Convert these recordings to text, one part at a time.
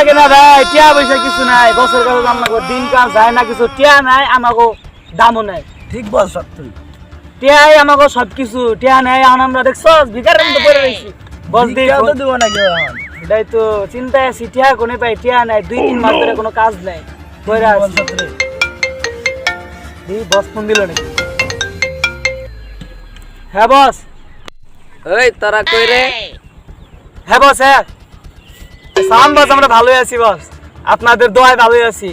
লাগে না ভাই, টিয়া পয়সা কিছু নাই, বছর কাল দাম লাগবে, দিন কাল যায় না কিছু, টিয়া নাই আমাকে দামও নাই। ঠিক বলছ তুই, টিয়াই আমাকে সবকিছু, টিয়া নাই এখন আমরা দেখছ ভিকারের মতো পড়ে রয়েছি। বস দিই কেউ তো দিব না কেউ এখন। এটাই তো চিন্তায় আছি, টিয়া কোনে পাই, টিয়া নাই, 2-3 মাস ধরে কোনো কাজ নাই, কইরা আছি। বস ফোন দিল নাকি? হ্যাঁ বস। ওই তোরা কই রে? হ্যাঁ বস, হ্যাঁ সালাম বস, আমরা ভালোই আছি বস, আপনাদের দোয়ায় ভালোই আছি।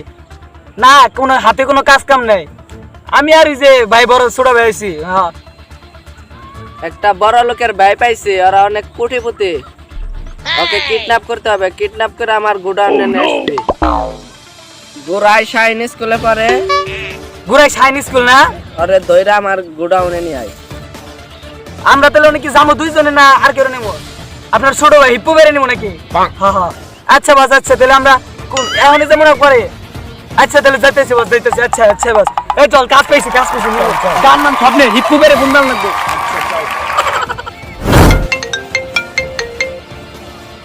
না কোনো হাতে কোনো কাজ কাম নাই, আমি আর এই যে ভাই বড় ছোট ভাই আছি। হ্যাঁ একটা বড় লোকের ভাই পাইছে, ওরা অনেক কোটিপতি, ওকে কিডন্যাপ করতে হবে, কিডন্যাপ করে আমার গোডাউনে নিয়ে আসবে। গোরাই শাইন স্কুলে পড়ে, ঘুরাই শাইন স্কুল না? আরে দইরা আমার গোডাউনে নিয়ে আয়। আমরা তাহলে অনেক যাবো দুইজনে না আর কেউ নেবো? আপনার ছোট ভাই হিপ্পু বেড়ে নেবো নাকি? হ্যাঁ হ্যাঁ আচ্ছা বস, আচ্ছা তাহলে আমরা এখনই যেমন করে, আচ্ছা তাহলে যাইতেছি বস, যাইতেছি। আচ্ছা আচ্ছা বস, এই চল, কাজ পাইছি গান নাম সব নেই, হিপ্পু বেড়ে বুন্দাল লাগবে।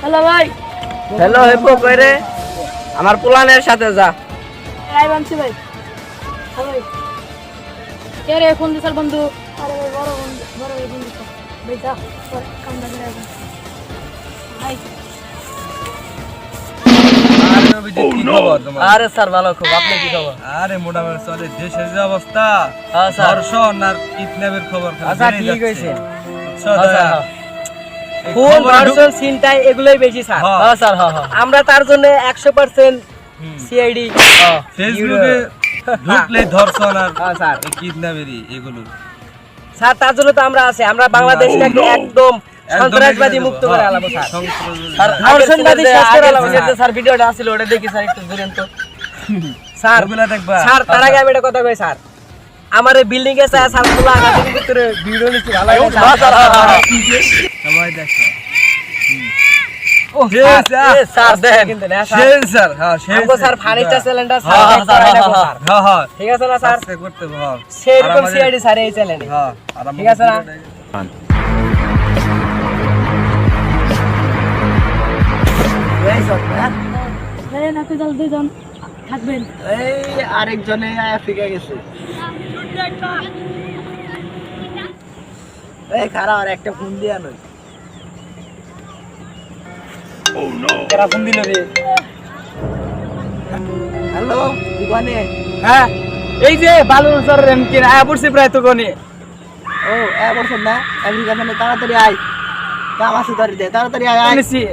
হ্যালো ভাই। হ্যালো হেপো কই রে? আমার প্লানের সাথে যা। এই বানছি ভাই। হ্যালো ভাই। কে রে ফোন দিছার বন্ধু? আরে ভাই বড় বন্ধু, বড় ভাই বন্ধু। ভাই যা, পরে কাম দাবি রাখো। ভাই আরে স্যার ভালো, খুব। আপনি কি খবর? আরে মোটামুটি চলে, দেশের যে অবস্থা, হ্যাঁ স্যার। ধর্ষণ আর কিডন্যাপের খবর আচ্ছা ঠিক হয়েছে। আচ্ছা ফুল ভার্সন সিনটাই এগুলাই বেশি স্যার। হ্যাঁ স্যার, হ্যাঁ হ্যাঁ আমরা তার জন্য 100% সিআইডি ফেসবুকে ঢুকলে ধর্ষণ আর হ্যাঁ স্যার। কিডন্যাপেরই এগুলো স্যার তার জন্য তো আমরা আছি, আমরা বাংলাদেশটাকে একদম সন্ত্রাসবাদী মুক্ত করে আলাবো স্যার। স্যার ধর্ষণবাদী শেষ করে আলাবো স্যার। ভিডিওটা আসছিল ওটা দেখি স্যার, একটু ধরেন তো স্যার। ওগুলা দেখবা স্যার তার আগে আমি একটা কথা কই স্যার, আমার এই বিল্ডিং এ স্যার সালগুলো আগামী ভিতরে ভিডিও নিচ্ছি, ভালো লাগে স্যার। সবাই দেখো। ও স্যার দেখেন কিন্তু না স্যার, শেন স্যার, হ্যাঁ শেন আমগো স্যার ফানিস্টার চ্যানেলটা স্যার হ্যাঁ স্যার, হ্যাঁ হ্যাঁ ঠিক আছে না স্যার? সাবস্ক্রাইব করতে হবে। সেরকম সিআইডি স্যার এই চ্যানেলে, হ্যাঁ আর ঠিক আছে না? এই সব না এই নাকি দল দুইজন থাকবেন। এই আরেকজনে আফ্রিকা গেছে। এই খারাপ, আর একটা ফোন দিয়া নই। Oh no! কেরা ফোন দিল রে? হ্যালো দোকানে? হ্যাঁ এই যে বালুর স্যার এমকে আয়া পড়ছে প্রায় তো কোনে। ও আয়া পড়ছে না? আফ্রিকা মানে তাড়াতাড়ি আয়, কাম আছে তাড়াতাড়ি আয়।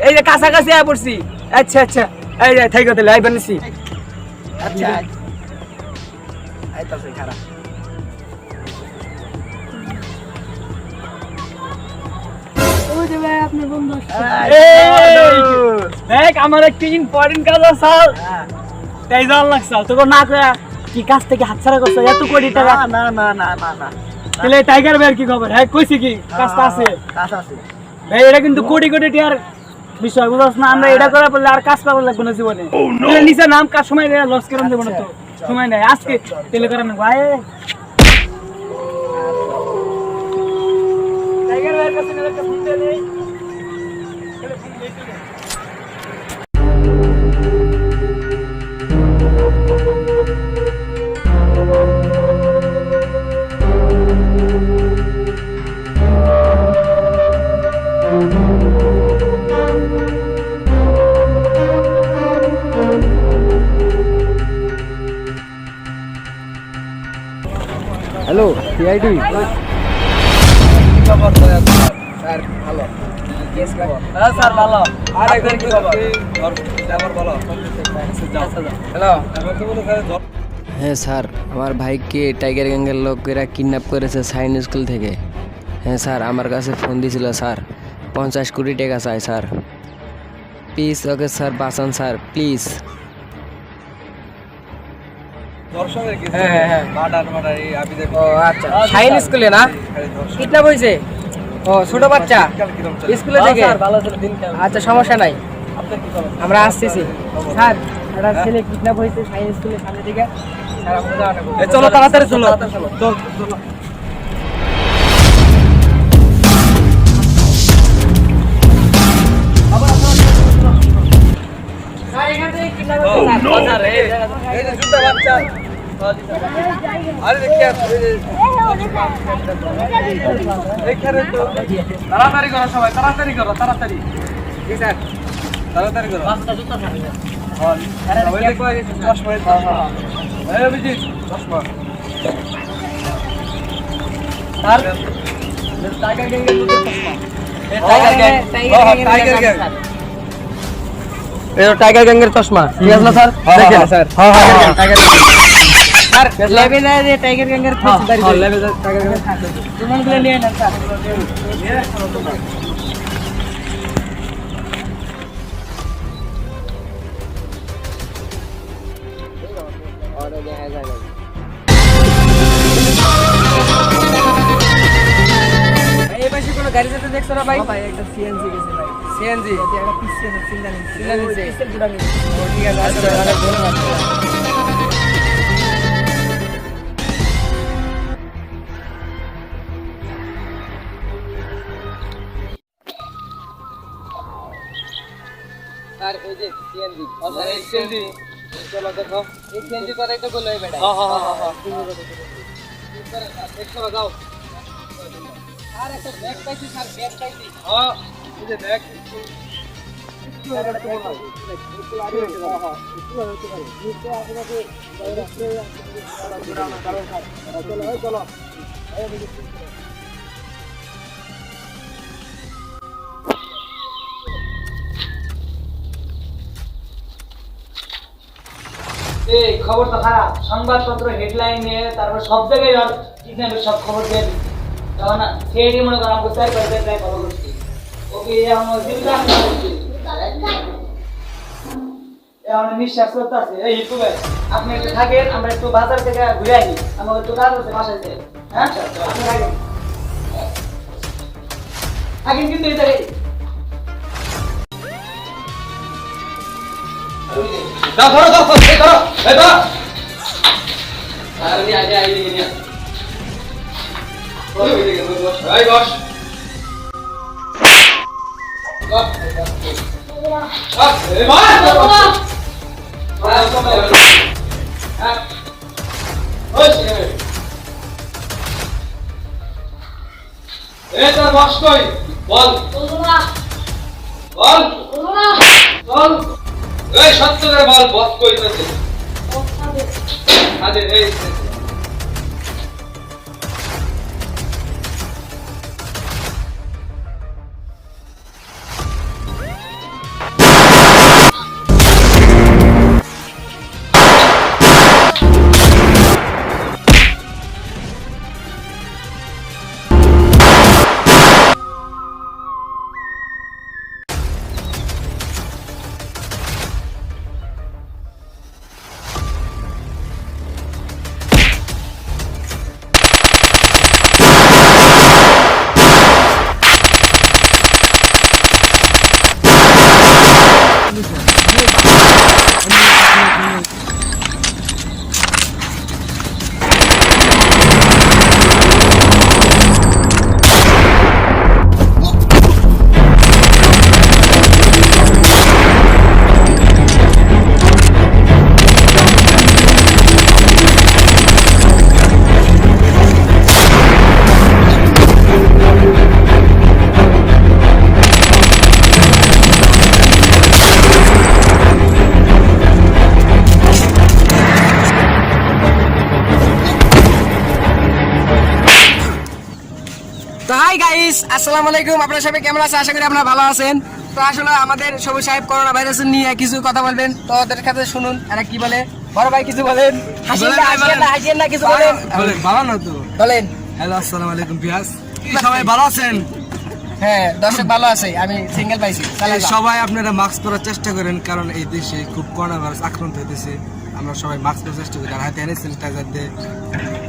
এই যে কাছাকাছি আয়া পড়ছি। আচ্ছা আচ্ছা এই যে থাইকো তাহলে আই বানিছি। আচ্ছা আইতাছে খারাপ। ওই যে ভাই আপনার বন্ধু আসছে। দেখ আমার একটা ইম্পর্টেন্ট কাজ আছে তাই জাল লাগছে তোকে না কয়া কি কাজ থেকে হাতছাড়া করছ এত কোটি টাকা? না না না না না তাহলে টাইগার ভাইয়ের কি খবর? হ্যাঁ কইছি কি কাজটা আছে? কাজ আছে ভাই, এটা কিন্তু কোটি কোটি টাকার বিষয়, বুঝছ না? আমরা এটা করা বললে আর কাজ পাওয়া লাগবে না জীবনে। তাহলে নিচে নাম কাজ সময় নেই, লস করে দেবো না তো, সময় নেই আজকে তেলে করে না ভাই। টাইগার ভাইয়ের কাছে একটা ফোন দিয়ে দেই। হ্যালো সিআইডি খবর স্যার? ভালো। হ্যাঁ স্যার ভালো। আর একজন কি খবর? খবর বলো। হ্যালো। হ্যাঁ স্যার, আমার ভাইকে টাইগার গ্যাংয়ের লোকেরা কিডন্যাপ করেছে সাইন স্কুল থেকে। হ্যাঁ স্যার, আমার কাছে ফোন দিয়েছিল স্যার, 50 কোটি টাকা চাই স্যার। প্লিজ ওকে স্যার বাঁচান স্যার, প্লিজ। দর্শনের কি? হ্যাঁ হ্যাঁ মার্ডার এই আবিদের। ও আচ্ছা, সাইন স্কুলে না কিডন্যাপ হয়েছে? ও ছোট বাচ্চা স্কুলে থেকে? আচ্ছা সমস্যা নাই, আমরা আসতেছি স্যার। একটা ছেলে কিডন্যাপ হয়েছে সাইন স্কুলের সামনে থেকে স্যার, আমরা যাওয়া চলো তাড়াতাড়ি চলো। চল স্যার এখানে এই যে জুতা বাচ্চা আরে দেখি এইখানে তো তাড়াতাড়ি করো সবাই তাড়াতাড়ি করো তাড়াতাড়ি জি স্যার তাড়াতাড়ি করো সবাই দেখো এই চশমা এই অভিজিৎ চশমা স্যার টাইগার গ্যাংয়ের লোকের চশমা টাইগার গ্যাং এই টাইগার গ্যাংয়ের চশমা ঠিক আছে না স্যার দেখেন স্যার টাইগার স্যার লেভেলে যে টাইগার গ্যাংয়ের চশমা লেভেলে টাইগার গ্যাংয়ের থাকে তোমাগুলো নিয়ে নেন স্যার এই পাশে কোনো গাড়ি যেতে দেখছো না ভাই ভাই একটা সিএনজি গেছে ভাই সিএনজি এটা একটা পিসি আছে সিঙ্গেল পিসের গুড়া নিয়ে ও ঠিক আছে আচ্ছা অনেক ধন্যবাদ স্যার এই যে সিএনজি এই সিএনজি চলো দেখো এই সিএনজি করে একটা বলই বেটা দেখো যাও আর একটা ব্যাগ পাইছি স্যার ব্যাগ পাইছি এই যে দেখ এই খবর তো খারাপ সংবাদপত্র হেডলাইনে তারপর সব জায়গায় আর কিডন্যাপের সব খবর দিয়ে দিচ্ছে তখন সেই মনে করেন আমাকে চার পাঁচ জায়গায় খবর করছি ওকে আমার জিন্দা এখন নিঃশ্বাস করতে আছে এই একটু আপনি একটু থাকেন আমরা একটু বাজার থেকে ঘুরে আসি আমাকে একটু কাজ করতে বাসায় যেয়ে হ্যাঁ আপনি থাকেন থাকেন কিন্তু এই জায়গায় দাও ধরো দাও এই ধরো এই ধরো আর নিয়ে আগে আই দিকে নিয়ে ওই দিকে বস এই বস এই মার এই তোর বস কই বল বল বল এই সত্য করে বল বস কই তোর আরে এই তো হাই গাইস আসসালামু আলাইকুম আপনারা সবাই কেমন আছেন আশা করি আপনারা ভালো আছেন তো আসলে আমাদের সবুজ সাহেব করোনা ভাইরাস নিয়ে কিছু কথা বলবেন তো ওদের কাছে শুনুন এরা কি বলে বড় ভাই কিছু বলেন হাসিয়েন না কিছু বলেন ভালো না তো বলেন হ্যালো আসসালামু আলাইকুম পিয়াস সবাই ভালো আছেন হ্যাঁ দর্শক ভালো আছে আমি সিঙ্গেল পাইছি সবাই আপনারা মাস্ক পরার চেষ্টা করেন কারণ এই দেশে খুব করোনা ভাইরাস আক্রান্ত হইতেছে আমরা সবাই মাস্ক পরার চেষ্টা করি আর হাতে হ্যান্ড স্যানিটাইজার দিয়ে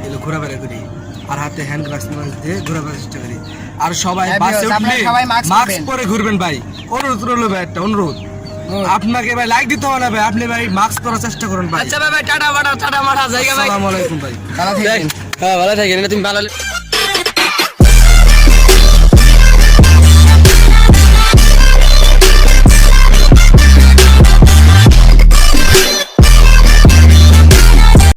এগুলো ঘোরাফেরা করি আর হাতে হ্যান্ড গ্লাভস দিয়ে ঘোরাফেরার চেষ্টা করি আর সবাই বাসে উঠলে মাস্ক পরে ঘুরবেন ভাই অনুরোধ রইল ভাই একটা অনুরোধ আপনাকে ভাই লাইক দিতে হবে না ভাই আপনি ভাই মাস্ক পরার চেষ্টা করুন ভাই আচ্ছা ভাই টাটা মাটা জায়গা ভাই আসসালামু আলাইকুম ভাই ভালো থাকেন হ্যাঁ ভালো থাকেন তুমি ভালো